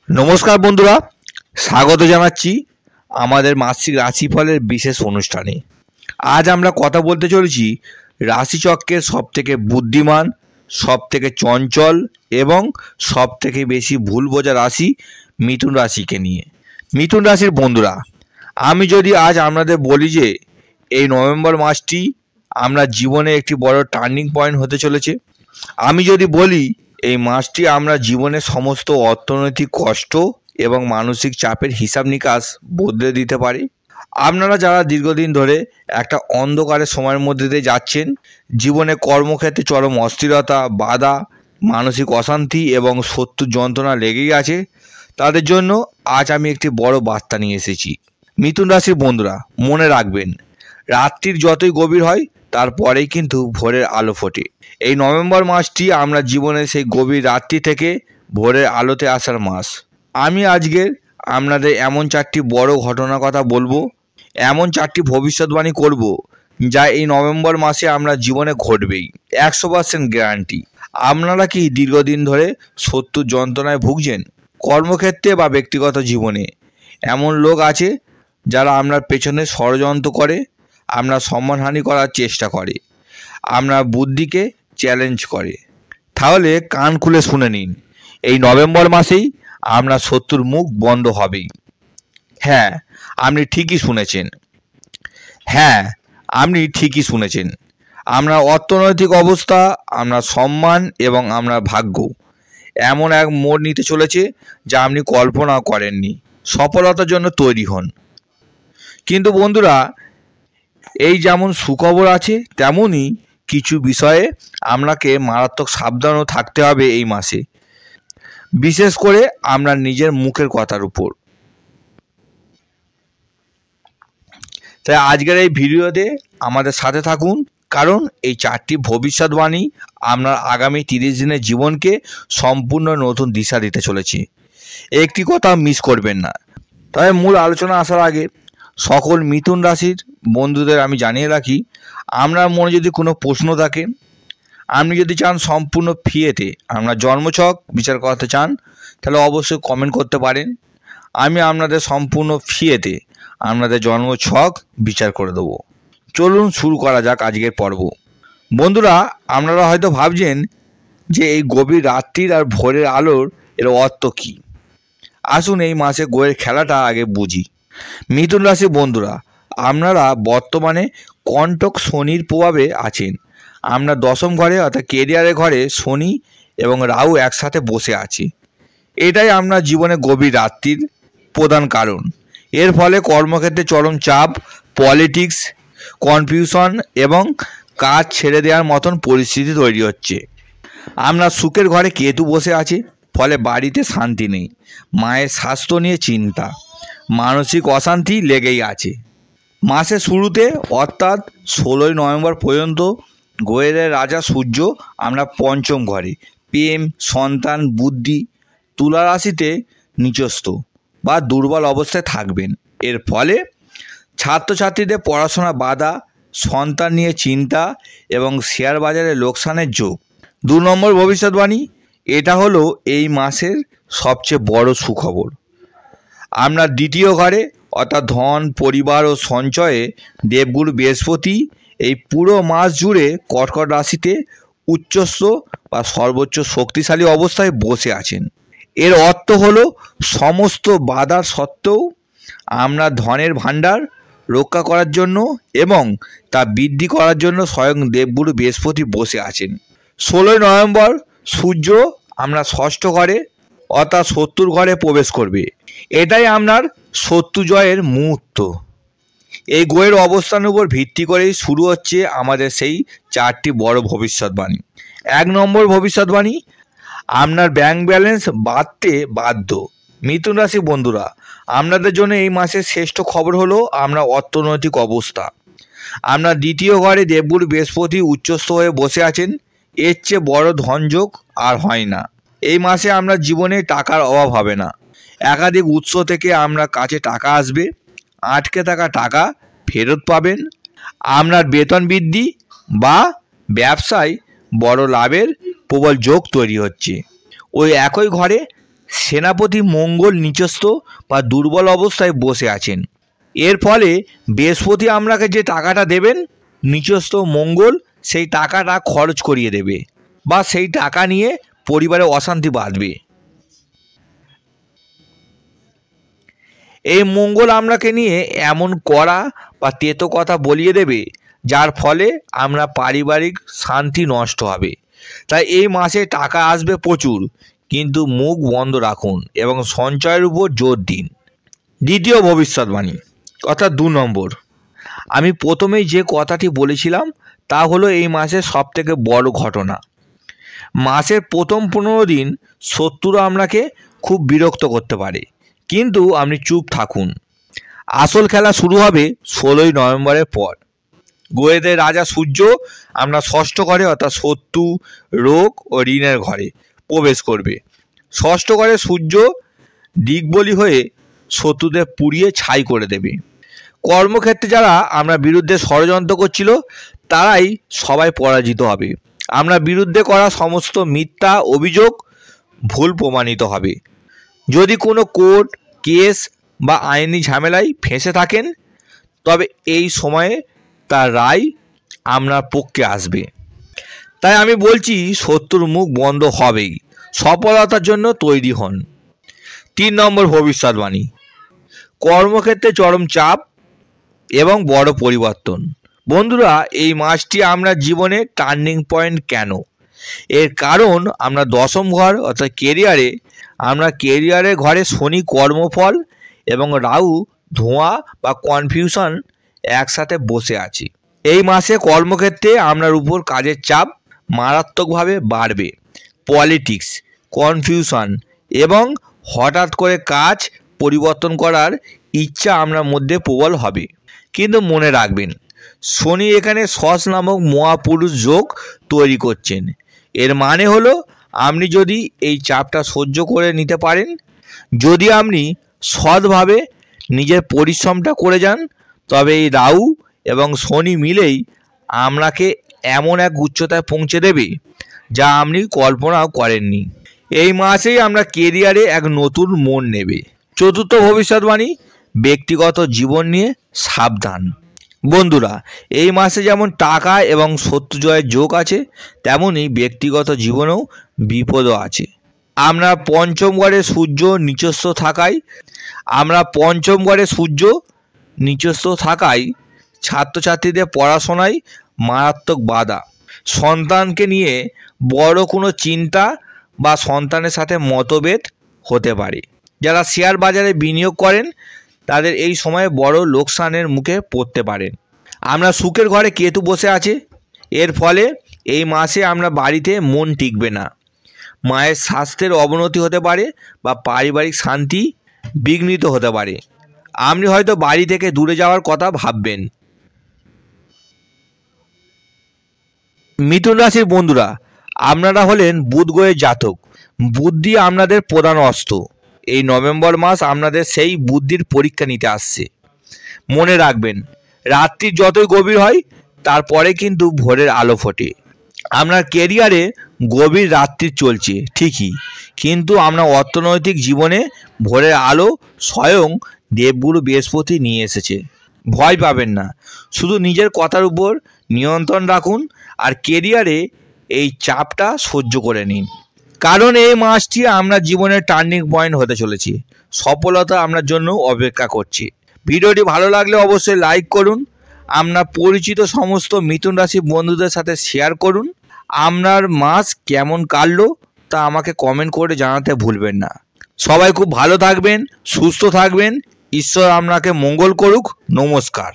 নমস্কার বন্ধুরা, স্বাগত জানাচ্ছি আমাদের মাসিক রাশিফলের বিশেষ অনুষ্ঠানে। আজ আমরা কথা বলতে চলেছি রাশিচক্রের সবথেকে বুদ্ধিমান, সবথেকে চঞ্চল এবং সবথেকে বেশি ভুল বোঝা রাশি মিথুন রাশিকে নিয়ে। মিথুন রাশির বন্ধুরা, আমি যদি আজ আপনাদের বলি যে এই নভেম্বর মাসটি আমরা জীবনে একটি বড় টার্নিং পয়েন্ট হতে চলেছে, আমি যদি বলি এই মাসটি আমরা জীবনে সমস্ত অর্থনৈতিক কষ্ট এবং মানসিক চাপের হিসাব নিকাশ বদলে দিতে পারে। আপনারা যারা দীর্ঘদিন ধরে একটা অন্ধকারের সময়ের মধ্যে দিয়ে যাচ্ছেন, জীবনে কর্মক্ষেত্রে চরম অস্থিরতা, বাধা, মানসিক অশান্তি এবং শত্রু যন্ত্রণা লেগেই আছে, তাদের জন্য আজ আমি একটি বড় বার্তা নিয়ে এসেছি। মিথুন রাশির বন্ধুরা, মনে রাখবেন, রাত্রির যতই গভীর হয় তারপরেই কিন্তু ভোরের আলো ফোটে। এই নভেম্বর মাসটি আমরা জীবনের সেই গভীর রাত্রি থেকে ভোরের আলোতে আসার মাস। আমি আজকের আপনাদের এমন চারটি বড় ঘটনার কথা বলবো, এমন চারটি ভবিষ্যৎবাণী করব যা এই নভেম্বর মাসে আমরা জীবনে ঘটবেই, 100% গ্যারান্টি। আপনারা কি দীর্ঘদিন ধরে শত্রুর যন্ত্রণায় ভুগছেন? কর্মক্ষেত্রে বা ব্যক্তিগত জীবনে এমন লোক আছে যারা আপনার পেছনে ষড়যন্ত্র করে, আপনার সম্মানহানি করার চেষ্টা করে, আপনার বুদ্ধিকে চ্যালেঞ্জ করে। তাহলে কান খুলে শুনে নিন, এই নভেম্বর মাসেই আপনার শত্রুর মুখ বন্ধ হবেই। হ্যাঁ, আপনি ঠিকই শুনেছেন। হ্যাঁ, আপনি ঠিকই শুনেছেন। আপনার অর্থনৈতিক অবস্থা, আপনার সম্মান এবং আপনার ভাগ্য এমন এক মোড় নিতে চলেছে যা আপনি কল্পনাও করেননি। সফলতার জন্য তৈরি হন। কিন্তু বন্ধুরা, এই যেমন সুখবর আছে, তেমনই কিছু বিষয়ে আপনাকে মারাত্মক সাবধানও থাকতে হবে এই মাসে, বিশেষ করে আপনার নিজের মুখের কথার উপর। তাই আজকের এই ভিডিওতে আমাদের সাথে থাকুন, কারণ এই চারটি ভবিষ্যৎবাণী আপনার আগামী 30 দিনের জীবনকে সম্পূর্ণ নতুন দিশা দিতে চলেছে। একটি কথা মিস করবেন না। তবে মূল আলোচনা আসার আগে সকল মিথুন রাশির বন্ধুদের আমি জানিয়ে রাখি, আপনার মনে যদি কোনো প্রশ্ন থাকে, আপনি যদি চান সম্পূর্ণ ফ্রিতে আপনার জন্মছক বিচার করতে চান, তাহলে অবশ্যই কমেন্ট করতে পারেন। আমি আপনাদের সম্পূর্ণ ফ্রিতে আপনাদের জন্মছক বিচার করে দেবো। চলুন শুরু করা যাক আজকের পর্ব। বন্ধুরা, আপনারা হয়তো ভাবছেন যে এই গভীর রাত্রির আর ভোরের আলোর এর অর্থ কী। আসুন এই মাসে গোয়ের খেলাটা আগে বুঝি। মিথুন রাশি বন্ধুরা, আপনারা বর্তমানে কন্টক শনির প্রভাবে আছেন। আপনার দশম ঘরে অর্থাৎ কেরিয়ারের ঘরে শনি এবং রাহু একসাথে বসে আছে। এটাই আপনার জীবনে গভীর রাত্রির প্রধান কারণ। এর ফলে কর্মক্ষেত্রে চরম চাপ, পলিটিক্স, কনফিউশন এবং কাজ ছেড়ে দেওয়ার মতন পরিস্থিতি তৈরি হচ্ছে। আপনার সুখের ঘরে কেতু বসে আছে, ফলে বাড়িতে শান্তি নেই, মায়ের স্বাস্থ্য নিয়ে চিন্তা, মানসিক অশান্তি লেগেই আছে। মাসের শুরুতে অর্থাৎ 16ই নভেম্বর পর্যন্ত গোয়েরের রাজা সূর্য আমরা পঞ্চম ঘরে, প্রেম, সন্তান, বুদ্ধি, তুলা রাশিতে নিচস্থ বা দুর্বল অবস্থায় থাকবেন। এর ফলে ছাত্রছাত্রীদের পড়াশোনা বাধা, সন্তান নিয়ে চিন্তা এবং শেয়ার বাজারে লোকসানের যোগ। 2 নম্বর ভবিষ্যৎবাণী, এটা হলো এই মাসের সবচেয়ে বড় সুখবর। আপনার দ্বিতীয় ঘরে অর্থাৎ ধন, পরিবার ও সঞ্চয়ে দেবগুরু বৃহস্পতি এই পুরো মাস জুড়ে কর্কট রাশিতে উচ্চস্থ বা সর্বোচ্চ শক্তিশালী অবস্থায় বসে আছেন। এর অর্থ হলো সমস্ত বাধার সত্ত্বেও আপনার ধনের ভাণ্ডার রক্ষা করার জন্য এবং তা বৃদ্ধি করার জন্য স্বয়ং দেবগুরু বৃহস্পতি বসে আছেন। 16ই নভেম্বর সূর্য আমরা ষষ্ঠ ঘরে অর্থাৎ শত্রুর ঘরে প্রবেশ করবে। এটাই আপনার শত্রু জয়ের মুহূর্ত। এই গ্রহের অবস্থানের উপর ভিত্তি করেই শুরু হচ্ছে আমাদের সেই চারটি বড় ভবিষ্যৎবাণী। 1 নম্বর ভবিষ্যৎবাণী, আপনার ব্যাংক ব্যালেন্স বাড়তে বাধ্য। মিথুন রাশি বন্ধুরা, আপনাদের জন্য এই মাসের শ্রেষ্ঠ খবর হলো আপনার অর্থনৈতিক অবস্থা। আপনার দ্বিতীয় ঘরে দেবগুরু বৃহস্পতি উচ্চস্থ হয়ে বসে আছেন। এর চেয়ে বড় ধনযোগ আর হয় না। এই মাসে আপনার জীবনে টাকার অভাব হবে না। একাধিক উৎস থেকে আপনার কাছে টাকা আসবে, আটকে থাকা টাকা ফেরত পাবেন। আপনার বেতন বৃদ্ধি বা ব্যবসায় বড় লাভের প্রবল যোগ তৈরি হচ্ছে। ওই একই ঘরে সেনাপতি মঙ্গল নিচস্থ বা দুর্বল অবস্থায় বসে আছেন। এর ফলে বৃহস্পতি আপনাকে যে টাকাটা দেবেন, নিচস্থ মঙ্গল সেই টাকাটা খরচ করিয়ে দেবে বা সেই টাকা নিয়ে পরিবারে অশান্তি বাঁধবে। এই মঙ্গল আপনাকে নিয়ে এমন কড়া বা তেতো কথা বলিয়ে দেবে যার ফলে আমরা পারিবারিক শান্তি নষ্ট হবে। তাই এই মাসে টাকা আসবে প্রচুর, কিন্তু মুখ বন্ধ রাখুন এবং সঞ্চয়ের উপর জোর দিন। দ্বিতীয় ভবিষ্যৎবাণী অর্থাৎ 2 নম্বর, আমি প্রথমেই যে কথাটি বলেছিলাম তা হলো এই মাসের সবথেকে বড় ঘটনা। মাসের প্রথম 15 দিন শত্রুরা আপনাকে খুব বিরক্ত করতে পারে, কিন্তু আপনি চুপ থাকুন। আসল খেলা শুরু হবে 16ই নভেম্বরের পর। গ্রহেদের রাজা সূর্য আপনার ষষ্ঠ ঘরে অর্থাৎ শত্রু, রোগ ও ঋণের ঘরে প্রবেশ করবে। ষষ্ঠ ঘরে সূর্য দিকবলি হয়ে শত্রুদের পুড়িয়ে ছাই করে দেবে। কর্মক্ষেত্রে যারা আমরা বিরুদ্ধে ষড়যন্ত্র করছিল তারাই সবাই পরাজিত হবে। আমরা বিরুদ্ধে করা সমস্ত মিথ্যা অভিযোগ ভুল প্রমাণিত হবে। যদি কোনো কোর্ট কেস বা আইনি ঝামেলায় ফেঁসে থাকেন, তবে এই সময়ে তার রায় আপনার পক্ষে আসবে। তাই আমি বলছি, শত্রুর মুখ বন্ধ হবেই। সফলতার জন্য তৈরি হন। 3 নম্বর ভবিষ্যৎবাণী, কর্মক্ষেত্রে চরম চাপ এবং বড় পরিবর্তন। বন্ধুরা, এই মাসটি আমরা জীবনে টার্নিং পয়েন্ট কেন? এর কারণ আমরা দশম ঘর অর্থাৎ কেরিয়ারের ঘরে শনি কর্মফল এবং রাহু ধোঁয়া বা কনফিউশন একসাথে বসে আছি। এই মাসে কর্মক্ষেত্রে আপনার উপর কাজের চাপ মারাত্মকভাবে বাড়বে। পলিটিক্স, কনফিউশন এবং হঠাৎ করে কাজ পরিবর্তন করার ইচ্ছা আপনার মধ্যে প্রবল হবে। কিন্তু মনে রাখবেন, শনি এখানে সস নামক মহাপুরুষ যোগ তৈরি করছেন। এর মানে হলো আপনি যদি এই চাপটা সহ্য করে নিতে পারেন, যদি আপনি সৎভাবে নিজের পরিশ্রমটা করে যান, তবে এই রাহু এবং শনি মিলেই আপনাকে এমন এক উচ্চতায় পৌঁছে দেবে যা আপনি কল্পনাও করেননি। এই মাসেই আমরা কেরিয়ারে এক নতুন মন নেবে। চতুর্থ ভবিষ্যৎবাণী, ব্যক্তিগত জীবন নিয়ে সাবধান। বন্ধুরা, এই মাসে যেমন টাকা এবং শত্রু জয়ের যোগ আছে, তেমনই ব্যক্তিগত জীবনেও বিপদও আছে। আমরা পঞ্চম ঘরে সূর্য নিচস্থ থাকায় ছাত্রছাত্রীদের পড়াশোনায় মারাত্মক বাধা। সন্তানকে নিয়ে বড় কোনো চিন্তা বা সন্তানের সাথে মতভেদ হতে পারে। যারা শেয়ার বাজারে বিনিয়োগ করেন তাদের এই সময়ে বড় লোকসানের মুখে পড়তে পারেন। আমরা সুখের ঘরে কেতু বসে আছে, এর ফলে এই মাসে আমরা বাড়িতে মন টিকবে না। মায়ের স্বাস্থ্যের অবনতি হতে পারে বা পারিবারিক শান্তি বিঘ্নিত হতে পারে। আপনি হয়তো বাড়ি থেকে দূরে যাওয়ার কথা ভাববেন। মিথুন রাশির বন্ধুরা, আপনারা হলেন বুধ গ্রহের জাতক। বুদ্ধি আপনাদের প্রধান অস্ত্র। এই নভেম্বর মাস আপনাদের সেই বুদ্ধির পরীক্ষা নিতে আসছে। মনে রাখবেন, রাত্রি যতই গভীর হয় তারপরে কিন্তু ভোরের আলো ফোটে। আপনার কেরিয়ারে গভীর রাত্রি চলছে ঠিকই, কিন্তু আপনার অর্থনৈতিক জীবনে ভোরের আলো স্বয়ং দেবগুরু বৃহস্পতি নিয়ে এসেছে। ভয় পাবেন না, শুধু নিজের কথার উপর নিয়ন্ত্রণ রাখুন আর কেরিয়ারে এই চাপটা সহ্য করে নিন। কারণ এই মাসটি আমরা জীবনের টার্নিং পয়েন্ট হতে চলেছি। সফলতা আপনার জন্য অপেক্ষা করছে। ভিডিওটি ভালো লাগলে অবশ্যই লাইক করুন। আপনার পরিচিত সমস্ত মিথুন রাশি বন্ধুদের সাথে শেয়ার করুন। আপনার মাস কেমন কাটলো তা আমাকে কমেন্ট করে জানাতে ভুলবেন না। সবাই খুব ভালো থাকবেন, সুস্থ থাকবেন। ঈশ্বর আপনাকে মঙ্গল করুক। নমস্কার।